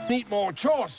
Need more chores.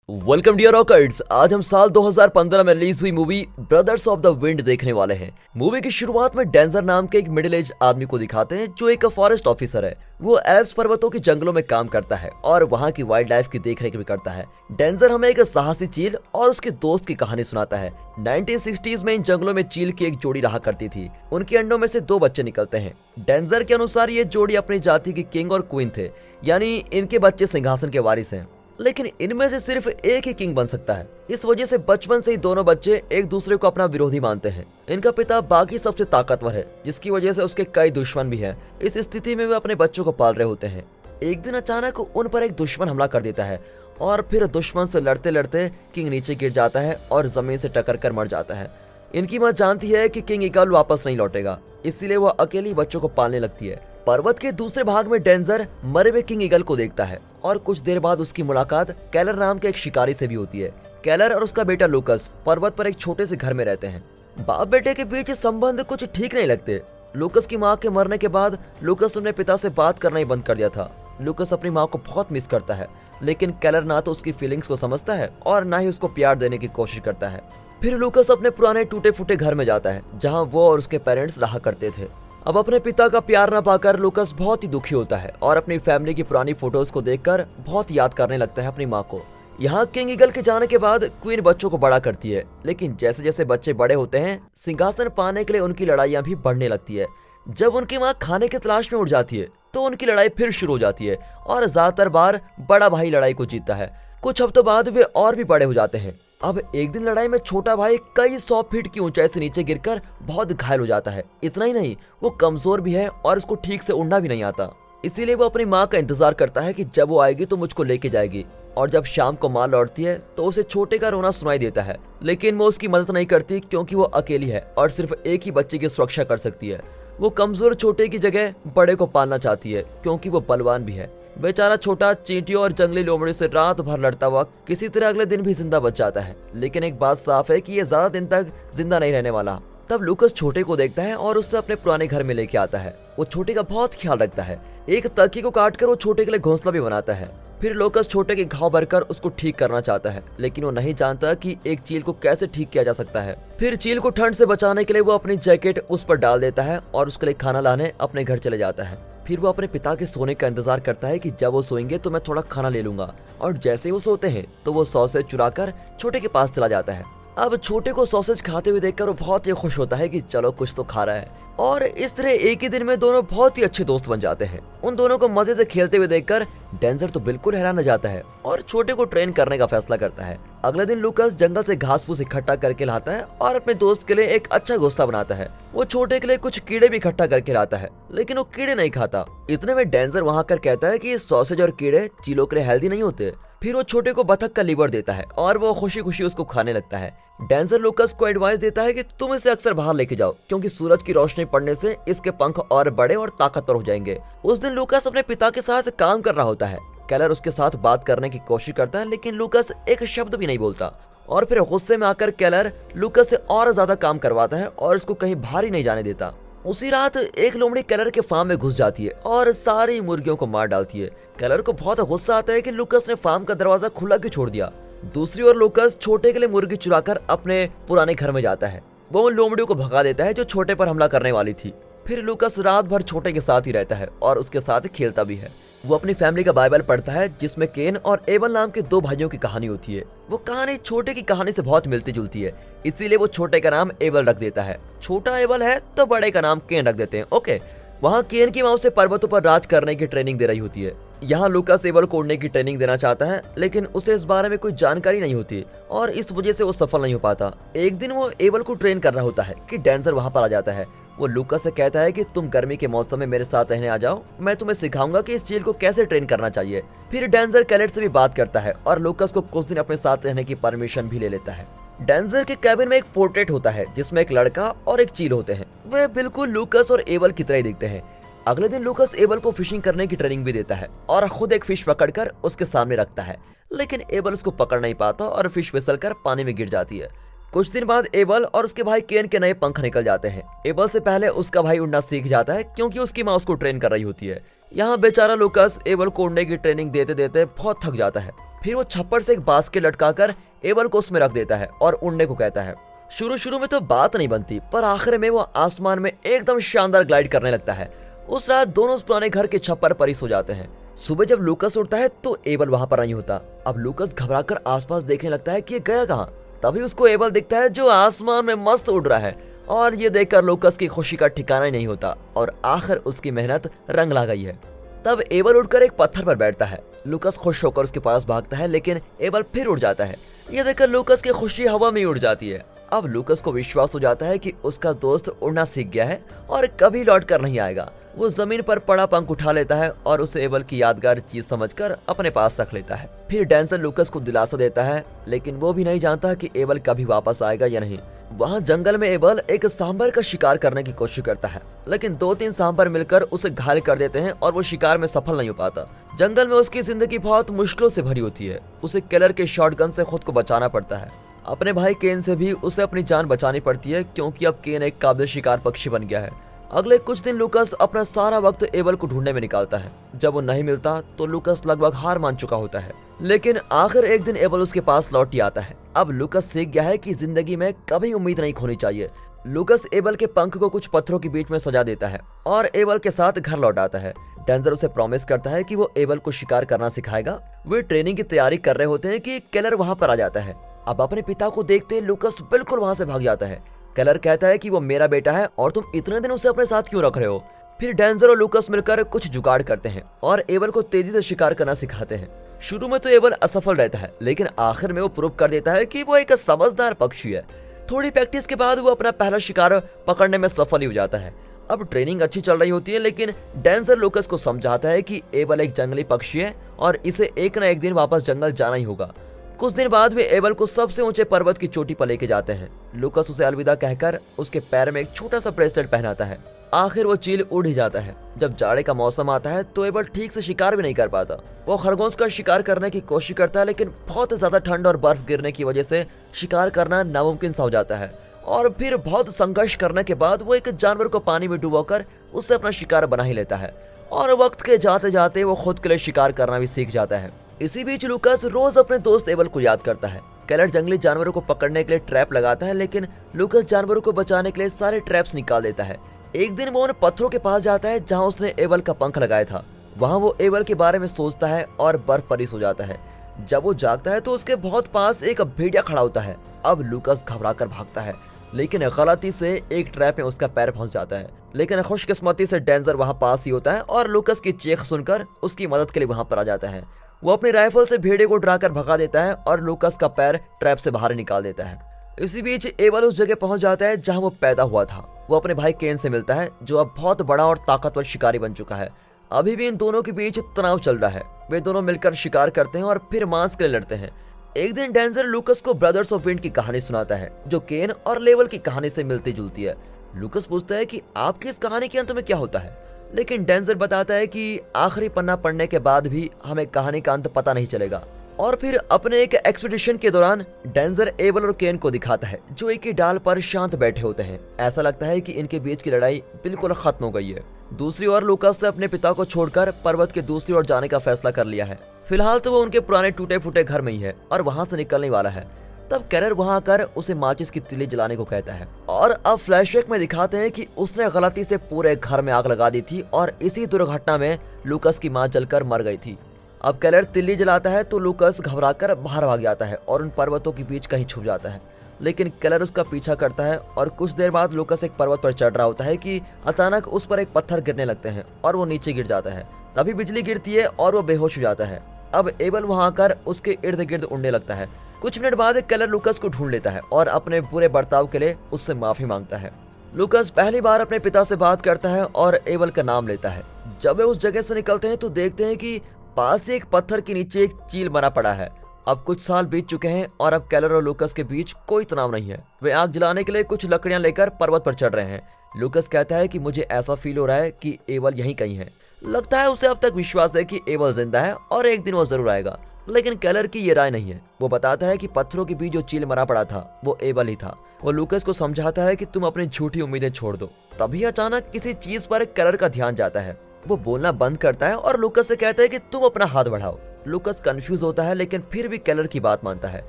Welcome dear रॉकर्ड्स। आज हम साल 2015 में रिलीज हुई movie Brothers of the Wind देखने वाले हैं। मूवी की शुरुआत में डेंजर नाम के एक मिडिल एज आदमी को दिखाते हैं जो एक फॉरेस्ट ऑफिसर है। वो एल्प्स पर्वतों के जंगलों में काम करता है और वहाँ की वाइल्ड लाइफ की देखरेख भी करता है। डेंजर हमें एक साहसी चील और उसके दोस्त की कहानी सुनाता है। 1960s में इन जंगलों में चील की एक जोड़ी रहा करती थी। उनके अंडों में से 2 बच्चे निकलते हैं। डेंजर के अनुसार ये जोड़ी अपनी जाति की किंग और क्वीन थे, यानी इनके बच्चे सिंहासन के वारिस हैं। लेकिन इनमें से सिर्फ एक ही किंग बन सकता है। इस वजह से बचपन से ही दोनों बच्चे एक दूसरे को अपना विरोधी मानते हैं। इनका पिता बाकी सबसे ताकतवर है, जिसकी वजह से उसके कई दुश्मन भी हैं। इस स्थिति में वे अपने बच्चों को पाल रहे होते हैं। एक दिन अचानक उन पर एक दुश्मन हमला कर देता है और फिर दुश्मन से लड़ते लड़ते किंग नीचे गिर जाता है और जमीन से टकरा कर मर जाता है। इनकी माँ जानती है कि किंग ईगल वापस नहीं लौटेगा, इसीलिए वह अकेली बच्चों को पालने लगती है। पर्वत के दूसरे भाग में डेंजर मरे हुए किंग ईगल को देखता है और कुछ देर बाद उसकी मुलाकात कैलर नाम के एक शिकारी से भी होती है। कैलर और उसका बेटा लूकस पर्वत पर एक छोटे से घर में रहते हैं। बाप बेटे के बीच संबंध कुछ ठीक नहीं लगते। लूकस की माँ के मरने के बाद लूकस अपने पिता से बात करना ही बंद कर दिया था। लूकस अपनी माँ को बहुत मिस करता है, लेकिन कैलर ना तो उसकी फीलिंग्स को समझता है और ना ही उसको प्यार देने की कोशिश करता है। फिर लूकस अपने पुराने टूटे फूटे घर में जाता है जहाँ वो और उसके पेरेंट्स रहा करते थे। अब अपने पिता का प्यार न पाकर लूकस बहुत ही दुखी होता है और अपनी फैमिली की पुरानी फोटोज को देखकर बहुत याद करने लगता है अपनी माँ को। यहाँ किंग ईगल के जाने के बाद क्वीन बच्चों को बड़ा करती है, लेकिन जैसे जैसे बच्चे बड़े होते हैं सिंहासन पाने के लिए उनकी लड़ाइयाँ भी बढ़ने लगती है। जब उनकी माँ खाने की तलाश में उड़ जाती है तो उनकी लड़ाई फिर शुरू हो जाती है और ज्यादातर बार बड़ा भाई लड़ाई को जीतता है। कुछ हफ्तों बाद वे और भी बड़े हो जाते हैं। अब एक दिन लड़ाई में छोटा भाई कई 100 फीट की ऊंचाई से नीचे गिरकर बहुत घायल हो जाता है। इतना ही नहीं, वो कमजोर भी है और उसको ठीक से उड़ना भी नहीं आता। इसीलिए वो अपनी माँ का इंतजार करता है कि जब वो आएगी तो मुझको लेके जाएगी। और जब शाम को माँ लौटती है तो उसे छोटे का रोना सुनाई देता है, लेकिन वो उसकी मदद नहीं करती क्योंकि वो अकेली है और सिर्फ एक ही बच्चे की सुरक्षा कर सकती है। वो कमजोर छोटे की जगह बड़े को पालना चाहती है क्योंकि वो बलवान भी है। बेचारा छोटा चींटियों और जंगली लोमड़ी से रात भर लड़ता हुआ किसी तरह अगले दिन भी जिंदा बच जाता है। लेकिन एक बात साफ है कि ये ज्यादा दिन तक जिंदा नहीं रहने वाला। तब लूकस छोटे को देखता है और उससे अपने पुराने घर में लेके आता है। वो छोटे का बहुत ख्याल रखता है। एक तकिए को काटकर वो छोटे के लिए घोंसला भी बनाता है। फिर लूकस छोटे के घाव भरकर उसको ठीक करना चाहता है, लेकिन वो नहीं जानता कि एक चील को कैसे ठीक किया जा सकता है। फिर चील को ठंड से बचाने के लिए वो अपनी जैकेट उस पर डाल देता है और उसके लिए खाना लाने अपने घर चले जाता है। फिर वो अपने पिता के सोने का इंतजार करता है कि जब वो सोएंगे तो मैं थोड़ा खाना ले लूंगा। और जैसे ही वो सोते हैं तो वो सॉसेज चुराकर छोटे के पास चला जाता है। अब छोटे को सॉसेज खाते हुए देखकर वो बहुत ही खुश होता है कि चलो कुछ तो खा रहा है। और इस तरह एक ही दिन में दोनों बहुत ही अच्छे दोस्त बन जाते हैं। उन दोनों को मजे से खेलते हुए देखकर डेंजर तो बिल्कुल हैरान हो जाता है और छोटे को ट्रेन करने का फैसला करता है। अगले दिन लूकस जंगल से घास फूस इकट्ठा करके लाता है और अपने दोस्त के लिए एक अच्छा घोंसला बनाता है। वो छोटे के लिए कुछ कीड़े भी इकट्ठा करके लाता है, लेकिन वो कीड़े नहीं खाता। इतने में डेंजर वहां कर कहता है कि सॉसेज और कीड़े चीलों के लिए हेल्दी नहीं होते। फिर वो छोटे को बतख का लीवर देता है और वो खुशी खुशी उसको खाने लगता है। डेंजर लूकस को एडवाइस देता है कि तुम इसे अक्सर बाहर लेके जाओ क्योंकि सूरज की रोशनी पड़ने से इसके पंख और बड़े और ताकतवर हो जाएंगे। उस दिन लूकस अपने पिता के साथ काम कर रहा होता है। कैलर उसके साथ बात करने की कोशिश करता है, लेकिन लूकस एक शब्द भी नहीं बोलता। और फिर गुस्से में आकर कैलर लूकस से और ज्यादा काम करवाता है और उसको कहीं बाहर ही नहीं जाने देता। उसी रात एक लोमड़ी कैलर के फार्म में घुस जाती है और सारी मुर्गियों को मार डालती है। कैलर को बहुत गुस्सा आता है कि लूकस ने फार्म का दरवाजा खुला क्यों छोड़ दिया। दूसरी ओर लूकस छोटे के लिए मुर्गी चुराकर अपने पुराने घर में जाता है। वो उन लोमड़ियों को भगा देता है जो छोटे पर हमला करने वाली थी। फिर लूकस रात भर छोटे के साथ ही रहता है और उसके साथ खेलता भी है। वो अपनी फैमिली का बाइबल पढ़ता है जिसमें केन और एबल नाम के 2 भाइयों की कहानी होती है। वो कहानी छोटे की कहानी से बहुत मिलती जुलती है, इसीलिए वो छोटे का नाम एबल रख देता है। छोटा एबल है तो बड़े का नाम केन रख देते हैं। ओके, वहाँ केन की माँ उसे पर्वतों पर राज करने की ट्रेनिंग दे रही होती है। यहाँ लूकस एबल को उड़ने की ट्रेनिंग देना चाहता है, लेकिन उसे इस बारे में कोई जानकारी नहीं होती और इस वजह से वो सफल नहीं हो पाता। एक दिन वो एबल को ट्रेन कर रहा होता है कि डेंजर वहाँ पर आ जाता है। वो लूकस से कहता है कि तुम गर्मी के मौसम में मेरे साथ रहने आ जाओ, मैं तुम्हें सिखाऊंगा कि इस चील को कैसे ट्रेन करना चाहिए। फिर डेंजर कैलेट से भी बात करता है और लूकस को कुछ दिन अपने साथ रहने की परमिशन भी ले लेता है। डेंजर के कैबिन में एक पोर्ट्रेट होता है जिसमें एक लड़का और एक चील होते हैं। वे बिल्कुल लूकस और एबल की तरह ही दिखते हैं। अगले दिन लूकस एबल को फिशिंग करने की ट्रेनिंग भी देता है और खुद एक फिश पकड़कर उसके सामने रखता है, लेकिन एबल उसको पकड़ नहीं पाता और फिश फिसलकर पानी में गिर जाती है। कुछ दिन बाद एबल और उसके भाई केन के नए पंख निकल जाते हैं। एबल से पहले उसका भाई उड़ना सीख जाता है क्योंकि उसकी माँ उसको ट्रेन कर रही होती है। यहाँ बेचारा लूकस एबल को उड़ने की ट्रेनिंग देते देते बहुत थक जाता है। फिर वो छप्पर से एक बास्केट लटकाकर एबल को उसमें रख देता है और उड़ने को कहता है। शुरू में तो बात नहीं बनती, पर आखिर में वो आसमान में एकदम शानदार ग्लाइड करने लगता है। उस रात दोनों उस पुराने घर के छप्पर पर ही सो जाते हैं। सुबह जब लूकस उठता है तो एबल वहां पर नहीं होता। अब लूकस घबराकर आसपास देखने लगता है कि ये गया कहाँ। तभी उसको एबल दिखता है जो आसमान में मस्त उड़ रहा है, और ये देखकर लूकस की खुशी का ठिकाना ही नहीं होता और आखिर उसकी मेहनत रंग ला गई है। तब एबल उड़कर एक पत्थर पर बैठता है। लूकस खुश होकर उसके पास भागता है, लेकिन एबल फिर उड़ जाता है। ये देखकर लूकस की खुशी हवा में उड़ जाती है। अब लूकस को विश्वास हो जाता है कि उसका दोस्त उड़ना सीख गया है और कभी लौट कर नहीं आएगा। वो जमीन पर पड़ा पंख उठा लेता है और उसे एबल की यादगार चीज समझकर अपने पास रख लेता है। फिर डेंजर लूकस को दिलासा देता है, लेकिन वो भी नहीं जानता कि एबल कभी वापस आएगा या नहीं। वहाँ जंगल में एबल एक सांभर का शिकार करने की कोशिश करता है, लेकिन 2-3 सांभर मिलकर उसे घायल कर देते हैं और वो शिकार में सफल नहीं हो पाता। जंगल में उसकी जिंदगी बहुत मुश्किलों से भरी होती है। उसे किलर के शॉटगन से खुद को बचाना पड़ता है। अपने भाई केन से भी उसे अपनी जान बचानी पड़ती है क्योंकि अब केन एक काबिल शिकार पक्षी बन गया है। अगले कुछ दिन लूकस अपना सारा वक्त एबल को ढूंढने में निकालता है। जब वो नहीं मिलता तो लूकस लगभग हार मान चुका होता है, लेकिन आखिर एक दिन एबल उसके पास लौट ही आता है। अब लूकस सीख गया है कि जिंदगी में कभी उम्मीद नहीं खोनी चाहिए। लूकस एबल के पंख को कुछ पत्थरों के बीच में सजा देता है और एबल के साथ घर लौट आता है। डेंजर उसे प्रॉमिस करता है कि वो एबल को शिकार करना सिखाएगा। वे ट्रेनिंग की तैयारी कर रहे होते हैं कि केलर वहां पर आ जाता है। अब अपने पिता को देखते लूकस बिल्कुल वहां से भाग जाता है। केलर कहता है कि वो मेरा बेटा है और तुम इतने दिन उसे अपने साथ क्यों रख रहे हो। फिर डेंजर और लूकस मिलकर कुछ जुगाड़ करते हैं और एबल को तेजी से शिकार करना सिखाते हैं। शुरू में तो एबल असफल रहता है, लेकिन आखिर में वो प्रूव कर देता है कि वो एक समझदार पक्षी है। थोड़ी प्रैक्टिस के बाद वो अपना पहला शिकार पकड़ने में सफल ही हो जाता है। अब ट्रेनिंग अच्छी चल रही होती है, लेकिन डेंजर लूकस को समझाता है कि एबल एक जंगली पक्षी है और इसे एक न एक दिन वापस जंगल जाना ही होगा। कुछ दिन बाद वे एबल को सबसे ऊंचे पर्वत की चोटी पर लेके जाते हैं। लूकस उसे अलविदा कहकर उसके पैर में एक छोटा सा ब्रेसलेट पहनाता है। आखिर वो चील उड़ ही जाता है। जब जाड़े का मौसम आता है तो एबल ठीक से शिकार भी नहीं कर पाता। वो खरगोश का शिकार करने की कोशिश करता है, लेकिन बहुत ज्यादा ठंड और बर्फ गिरने की वजह से शिकार करना नामुमकिन सा हो जाता है। और फिर बहुत संघर्ष करने के बाद वो एक जानवर को पानी में डुबोकर उससे अपना शिकार बना ही लेता है। और वक्त के जाते जाते वो खुद के लिए शिकार करना भी सीख जाता है। इसी बीच लूकस रोज अपने दोस्त एबल को याद करता है। केलर जंगली जानवरों को पकड़ने के लिए ट्रैप लगाता है, लेकिन लूकस जानवरों को बचाने के लिए सारे ट्रैप्स निकाल देता है। एक दिन वो उन पत्थरों के पास जाता है जहां उसने एबल का पंख लगाया था। वहां वो एबल के बारे में सोचता है और बर्फ पर ही सो जाता है। जब वो जागता है तो उसके बहुत पास एक भेड़िया खड़ा होता है। अब लूकस घबराकर भागता है, लेकिन गलती से एक ट्रैप में उसका पैर फंस जाता है। लेकिन खुशकिस्मती से डेंजर वहां पास ही होता है और लूकस की चीख सुनकर उसकी मदद के लिए वहां पर आ जाता है। वो अपनी राइफल से भेड़िए को डराकर भगा देता है और लूकस का पैर ट्रैप से बाहर निकाल देता है। इसी बीच एबल उस जगह पहुंच जाता है जहां वो पैदा हुआ था। वो अपने भाई केन से मिलता है, जो अब बहुत बड़ा और ताकतवर शिकारी बन चुका है। अभी भी इन दोनों के बीच तनाव चल रहा है। वे दोनों मिलकर शिकार करते हैं और फिर मांस के लिए लड़ते हैं। एक दिन डेंजर लूकस को ब्रदर्स ऑफ विंड की कहानी सुनाता है, जो केन और लेवल की कहानी से मिलती जुलती है। लूकस पूछता है कि आपकी इस कहानी के अंत में क्या होता है, लेकिन डेंजर बताता है कि आखिरी पन्ना पढ़ने के बाद भी हमें कहानी का अंत पता नहीं चलेगा। और फिर अपने एक एक्सपीडिशन के दौरान डेंजर एबल और केन को दिखाता है, जो एक ही डाल पर शांत बैठे होते हैं। ऐसा लगता है कि इनके बीच की लड़ाई बिल्कुल खत्म हो गई है। दूसरी ओर लूकस ने अपने पिता को छोड़कर पर्वत के दूसरी ओर जाने का फैसला कर लिया है। फिलहाल तो वो उनके पुराने टूटे फूटे घर में ही है और वहां से निकलने वाला है। तब कैरर वहां आकर उसे माचिस की तिल्ली जलाने को कहता है। और अब फ्लैशबैक में दिखाते हैं कि उसने गलती से पूरे घर में आग लगा दी थी और इसी दुर्घटना में लूकस की मां जलकर मर गई थी। अब कैरर तिल्ली जलाता है तो लूकस घबराकर बाहर भाग जाता है और उन पर्वतों के बीच कहीं छुप जाता है। लेकिन कैरर उसका पीछा करता है और कुछ देर बाद लूकस एक पर्वत पर चढ़ रहा होता है कि अचानक उस पर एक पत्थर गिरने लगते हैं और वो नीचे गिर जाता है। तभी बिजली गिरती है और वो बेहोश हो जाता है। अब एबल वहां आकर उसके इर्द गिर्द उड़ने लगता है। कुछ मिनट बाद कैरर लूकस को ढूंढ लेता है और अपने बुरे बर्ताव के लिए उससे माफी मांगता है। लूकस पहली बार अपने पिता से बात करता है और एबल का नाम लेता है। जब वे उस जगह से निकलते हैं तो देखते हैं कि पास ही एक पत्थर के नीचे एक चील बना पड़ा है। अब कुछ साल बीत चुके हैं और अब कैरर और लूकस के बीच कोई तनाव नहीं है। वे आग जलाने के लिए कुछ लकड़ियां लेकर पर्वत पर चढ़ रहे हैं। लूकस कहता है कि मुझे ऐसा फील हो रहा है कि एबल यहीं कहीं है। लगता है उसे अब तक विश्वास है कि एबल जिंदा है और एक दिन वो जरूर आएगा। लेकिन केलर की ये राय नहीं है। वो बताता है कि पत्थरों के बीच जो चील मरा पड़ा था वो एबल ही था। वो लूकस को समझाता है कि तुम अपनी झूठी उम्मीदें छोड़ दो। तभी अचानक किसी चीज पर केलर का ध्यान जाता है। वो बोलना बंद करता है और लूकस से कहता है कि तुम अपना हाथ बढ़ाओ। लूकस कंफ्यूज होता है लेकिन फिर भी केलर की बात मानता है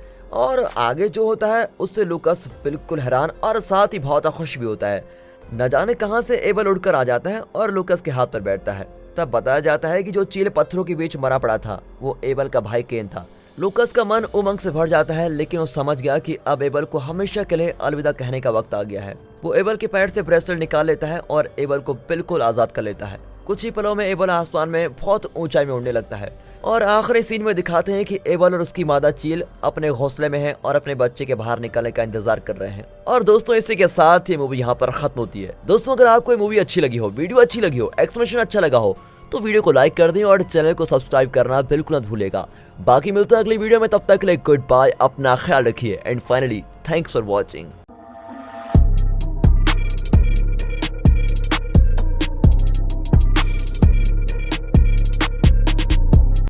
और आगे जो होता है उससे लूकस बिल्कुल हैरान और साथ ही बहुत खुश भी होता है। न जाने कहां से एबल उड़कर आ जाता है और लूकस के हाथ पर बैठता है। तब बताया जाता है कि जो चील पत्थरों के बीच मरा पड़ा था वो एबल का भाई केन था। लूकस का मन उमंग से भर जाता है लेकिन वो समझ गया कि अब एबल को हमेशा के लिए अलविदा कहने का वक्त आ गया है। वो एबल के पैर से ब्रेसलेट निकाल लेता है और एबल को बिल्कुल आजाद कर लेता है। कुछ ही पलों में एबल आसमान में बहुत ऊंचाई में उड़ने लगता है और आखिरी सीन में दिखाते हैं कि एबल और उसकी मादा चील अपने घोंसले में है और अपने बच्चे के बाहर निकलने का इंतजार कर रहे हैं। और दोस्तों इसी के साथ ये मूवी यहाँ पर खत्म होती है। दोस्तों अगर आपको ये मूवी अच्छी लगी हो, वीडियो अच्छी लगी हो, एक्सप्लेनेशन अच्छा लगा हो तो वीडियो को लाइक कर दें और चैनल को सब्सक्राइब करना बिल्कुल मत भूलेगा। बाकी मिलता है अगली वीडियो में, तब तक के लिए गुड बाय, अपना ख्याल रखिए and finally thanks for watching.